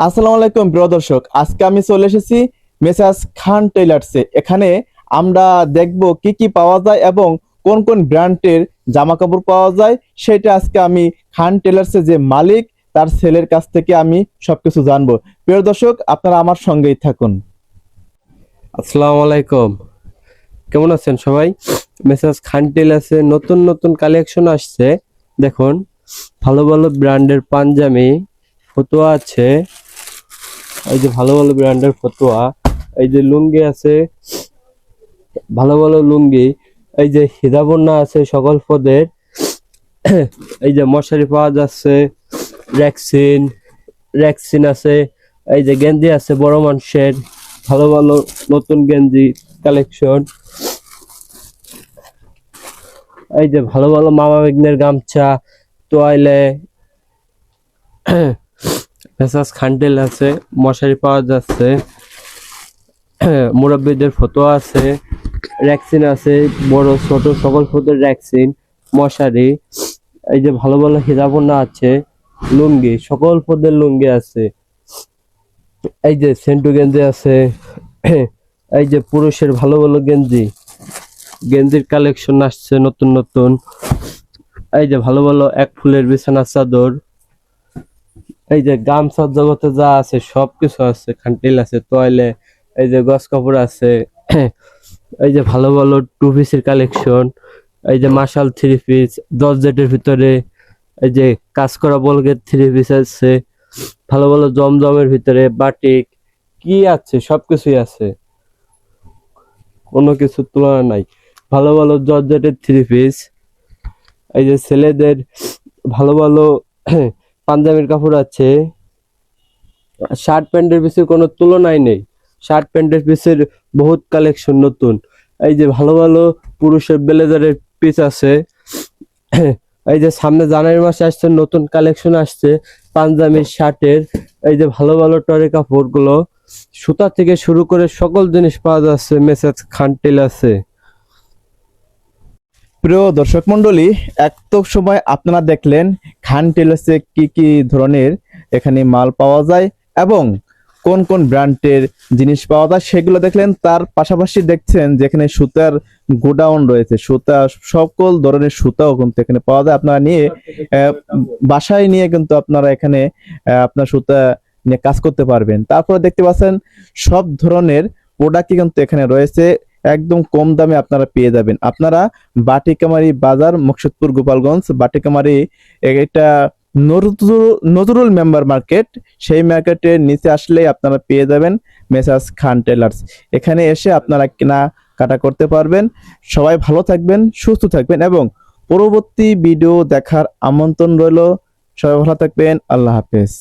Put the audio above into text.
আসসালামু আলাইকুম প্রিয় দর্শক, আজকে আমি চলে এসেছি মেসার্স খান টেইলার্সে। এখানে আমরা দেখব কি কি পাওয়া যায় এবং কোন কোন ব্র্যান্ডের জামা কাপড় পাওয়া যায়, সেটা আজকে আমি খান টেইলার্সের যে মালিক তার ছেলের কাছ থেকে আমি সবকিছু জানবো। প্রিয় দর্শক, আপনারা আমার সঙ্গেই থাকুন। আসসালামু আলাইকুম, কেমন আছেন সবাই? মেসার্স খান টেইলার্সে নতুন নতুন কালেকশন আসছে। দেখুন, ভালো ভালো ব্র্যান্ডের পাঞ্জাবি ফতুয়া আছে। এই যে ভালো ভালো ব্র্যান্ডের ফতুয়া, এই যে লুঙ্গি আছে, ভালো ভালো লুঙ্গি। এই যে হিজাবন্না আছে সকল পদের। এই যে মশারি পাওয়া যাচ্ছে, রেক্সিন রেক্সিন আছে। এই যে গেঞ্জি আছে বড় মানুষের, ভালো ভালো নতুন গেঞ্জি কালেকশন। এই যে ভালো ভালো মামা বিঘ্নের গামছা, তোয়াইলে মেসার্স খান টেইলার্সে মশারি পাওয়া যাচ্ছে। মুরব্বীদের ফতুয়া আছে, রেক্সিন আছে, বড় ছোট সকল পদের রেক্সিন, মশারি। এই যে ভালো ভালো হিজাবন্না আছে, লুঙ্গি সকল পদের লুঙ্গি আছে। এই যে সেন্টু গেঞ্জি আছে। এই যে পুরুষের ভালো ভালো গেঞ্জি, গেঞ্জির কালেকশন আসছে নতুন নতুন। এই যে ভালো ভালো এক ফুলের বিছানার চাদর। এই যে গামছার জগতে যা আছে সবকিছু আছে খান টেইলার্সে। তোয়াইলে এই যে গস কাপড় আছে। এই যে ভালো ভালো টু পিসের কালেকশন। এই যে মার্শাল থ্রি পিস জর্জেটের ভিতরে। এই যে কাজ করা বলগের থ্রি পিস আছে। ভালো ভালো জমজমের ভিতরে বাটিক কি আছে, সবকিছুই আছে, কোনো কিছুর তুলনা নাই। ভালো ভালো জর্জেটের থ্রি পিস। এই যে ছেলেদের ভালো ভালো পাঞ্জাবির কাপড় আছে। শার্ট প্যান্টের পিসের কোনো তুলনাই নেই। শার্ট প্যান্টের পিসের বহুত কালেকশন নতুন। এই যে ভালো ভালো পুরুষের ব্লেজারের পিস আছে। এই যে সামনে জানুয়ারি মাসে আসছে নতুন কালেকশন আসছে পাঞ্জাবির শার্টের। এই যে ভালো ভালো টরে কাপড়গুলো, সুতা থেকে শুরু করে সকল জিনিস পাওয়া যাচ্ছে মেসার্স খান টেইলার্সে। প্রিয় দর্শক মন্ডলী, এত সময় আপনারা দেখলেন খান টেইলার্সে কি কি ধরনের এখানে মাল পাওয়া যায় এবং কোন কোন ব্র্যান্ডের জিনিস পাওয়া যায় সেগুলো দেখলেন। তার পাশাপাশি দেখছেন যেখানে সুতার গোডাউন রয়েছে, সুতা সকল ধরনের সুতাও কিন্তু এখানে পাওয়া যায়। আপনারা নিয়ে বাসায় নিয়ে কিন্তু আপনারা এখানে আপনার সুতা নিয়ে কাজ করতে পারবেন। তারপরে দেখতে পাচ্ছেন সব ধরনের প্রোডাক্টই কিন্তু এখানে রয়েছে, একদম কম দামে আপনারা পেয়ে যাবেন। আপনারা বাটিকামারি বাজার, মুকসুদপুর, গোপালগঞ্জ। বাটিকামারি এটা নজরুল মেম্বার মার্কেট, সেই মার্কেটের নিচে আসলেই আপনারা পেয়ে যাবেন মেসার্স খান টেইলার্স। এখানে এসে আপনারা কেনা কাটা করতে পারবেন। সবাই ভালো থাকবেন, সুস্থ থাকবেন এবং পরবর্তী ভিডিও দেখার আমন্ত্রণ রইল। সবাই ভালো থাকবেন। আল্লাহ হাফেজ।